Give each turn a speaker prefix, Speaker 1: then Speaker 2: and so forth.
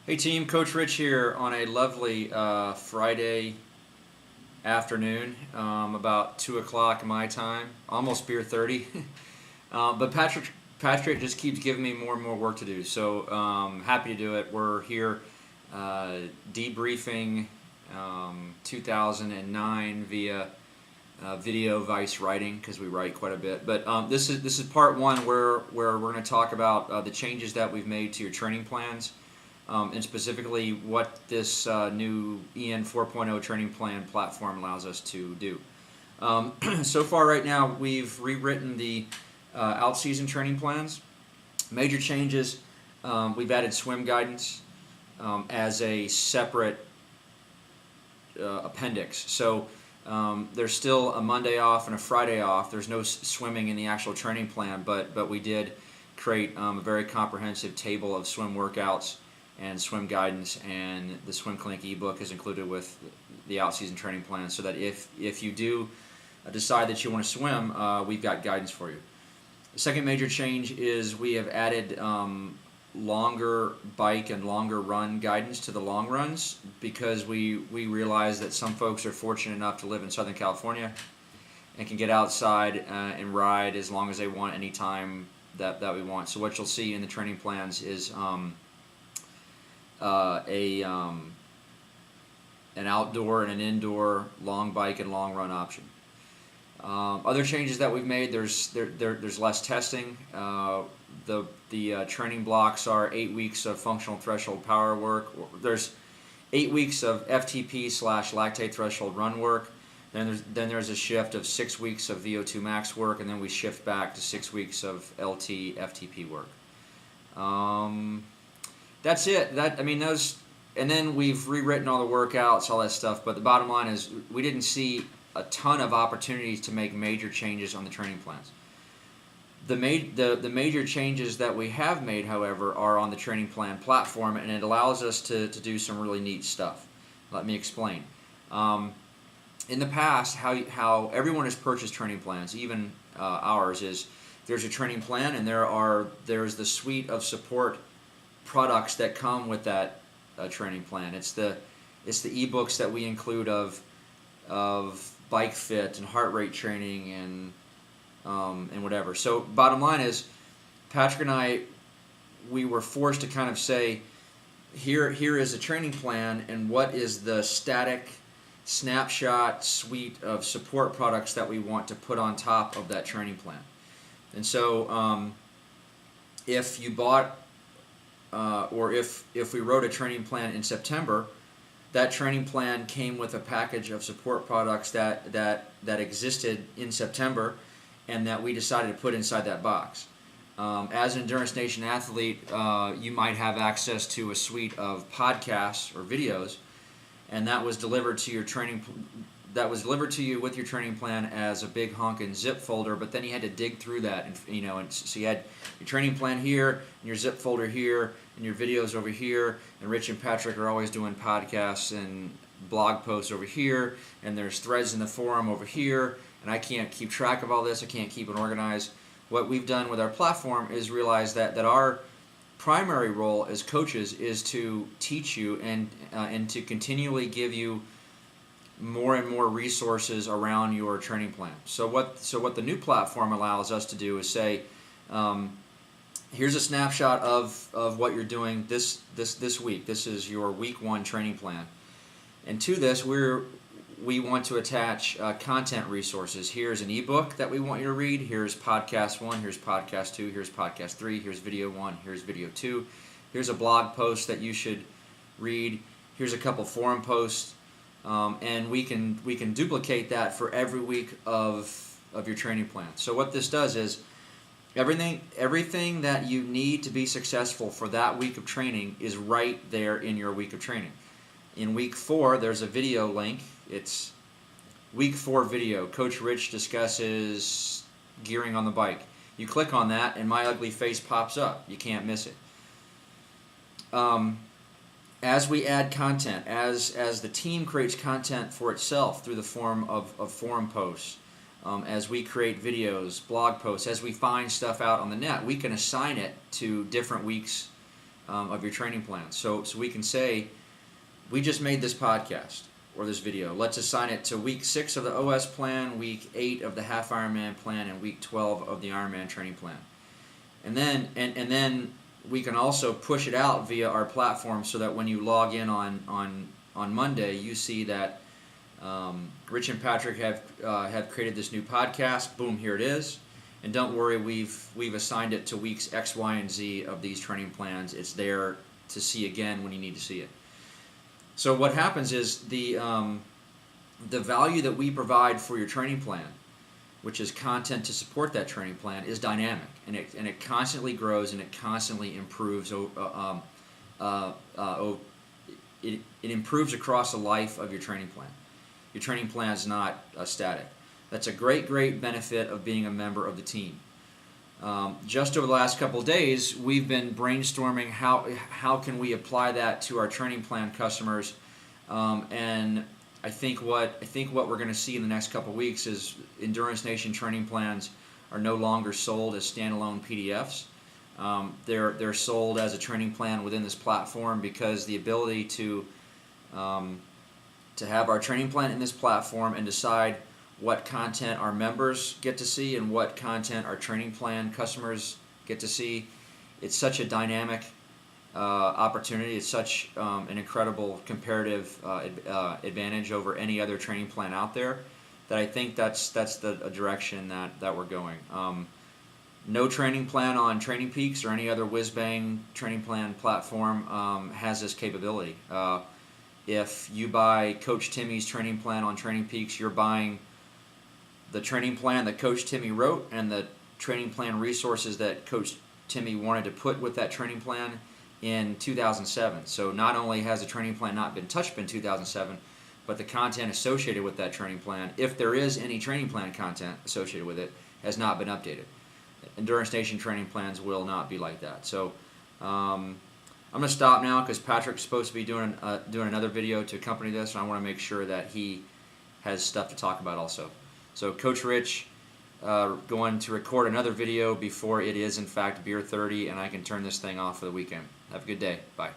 Speaker 1: Hey team, Coach Rich here on a lovely Friday afternoon, about 2 o'clock my time, almost beer 30. But Patrick just keeps giving me more and more work to do, so happy to do it. We're here debriefing 2009 via video vice writing because we write quite a bit. But this is part one where we're going to talk about the changes that we've made to your training plans. And specifically what this new EN 4.0 training plan platform allows us to do. So far right now, we've rewritten the out-season training plans. Major changes, we've added swim guidance as a separate appendix. So there's still a Monday off and a Friday off. There's no swimming in the actual training plan, but we did create a very comprehensive table of swim workouts and swim guidance, and the Swim Clinic ebook is included with the out-season training plan, so that if you do decide that you want to swim, we've got guidance for you. The second major change is we have added longer bike and longer run guidance to the long runs, because we realize that some folks are fortunate enough to live in Southern California and can get outside and ride as long as they want, anytime that we want. So what you'll see in the training plans is an outdoor and an indoor long bike and long run option. Other changes that we've made, there's less testing. The training blocks are 8 weeks of functional threshold power work. There's 8 weeks of FTP/lactate threshold run work. Then there's a shift of 6 weeks of VO2 max work, and then we shift back to 6 weeks of LT FTP work. That's it. And then we've rewritten all the workouts, all that stuff. But the bottom line is, we didn't see a ton of opportunities to make major changes on the training plans. The major changes that we have made, however, are on the training plan platform, and it allows us to do some really neat stuff. Let me explain. In the past, how everyone has purchased training plans, even ours, is there's a training plan, and there's the suite of support products that come with that training plan. It's the ebooks that we include of bike fit and heart rate training and whatever. So bottom line is, Patrick and I, we were forced to kind of say, here is a training plan, and what is the static snapshot suite of support products that we want to put on top of that training plan. And so if you bought or if we wrote a training plan in September, that training plan came with a package of support products that existed in September, and that we decided to put inside that box. As an Endurance Nation athlete, you might have access to a suite of podcasts or videos, and that was delivered to your training. That was delivered to you with your training plan as a big honking zip folder, but then you had to dig through that, and so you had your training plan here, and your zip folder here, and your videos over here, and Rich and Patrick are always doing podcasts and blog posts over here, and there's threads in the forum over here, and I can't keep track of all this, I can't keep it organized. What we've done with our platform is realize that our primary role as coaches is to teach you and to continually give you more and more resources around your training plan. So what the new platform allows us to do is say, here's a snapshot of what you're doing this week. This is your week 1 training plan. And to this, we want to attach content resources. Here's an ebook that we want you to read. Here's podcast 1, here's podcast 2, here's podcast 3, here's video 1, here's video 2. Here's a blog post that you should read. Here's a couple forum posts. And we can duplicate that for every week of your training plan. So what this does is, everything that you need to be successful for that week of training is right there in your week of training. In week 4, there's a video link. It's week 4 video. Coach Rich discusses gearing on the bike. You click on that, and my ugly face pops up. You can't miss it. As we add content, as the team creates content for itself through the form of forum posts, as we create videos, blog posts, as we find stuff out on the net, we can assign it to different weeks of your training plan. So we can say, we just made this podcast or this video. Let's assign it to week 6 of the OS plan, week 8 of the half Ironman plan, and week 12 of the Ironman training plan. And then we can also push it out via our platform so that when you log in on Monday, you see that Rich and Patrick have created this new podcast. Boom, here it is. And don't worry, we've assigned it to weeks X, Y, and Z of these training plans. It's there to see again when you need to see it. So what happens is the value that we provide for your training plan, which is content to support that training plan, is dynamic, and it constantly grows and it constantly improves. It improves across the life of your training plan. Your training plan is not static. That's a great benefit of being a member of the team. Just over the last couple of days, we've been brainstorming how can we apply that to our training plan customers, and I think what we're going to see in the next couple of weeks is Endurance Nation training plans are no longer sold as standalone PDFs. They're sold as a training plan within this platform, because the ability to have our training plan in this platform and decide what content our members get to see and what content our training plan customers get to see, it's such a dynamic opportunity. It's such an incredible comparative advantage over any other training plan out there, that I think that's the direction that we're going. No training plan on Training Peaks or any other whiz-bang training plan platform has this capability. If you buy Coach Timmy's training plan on Training Peaks, you're buying the training plan that Coach Timmy wrote and the training plan resources that Coach Timmy wanted to put with that training plan in 2007. So not only has the training plan not been touched in 2007, but the content associated with that training plan, if there is any training plan content associated with it, has not been updated. Endurance Nation training plans will not be like that. So I'm going to stop now, because Patrick's supposed to be doing another video to accompany this, and I want to make sure that he has stuff to talk about also. So Coach Rich going to record another video before it is in fact Beer 30, and I can turn this thing off for the weekend. Have a good day. Bye.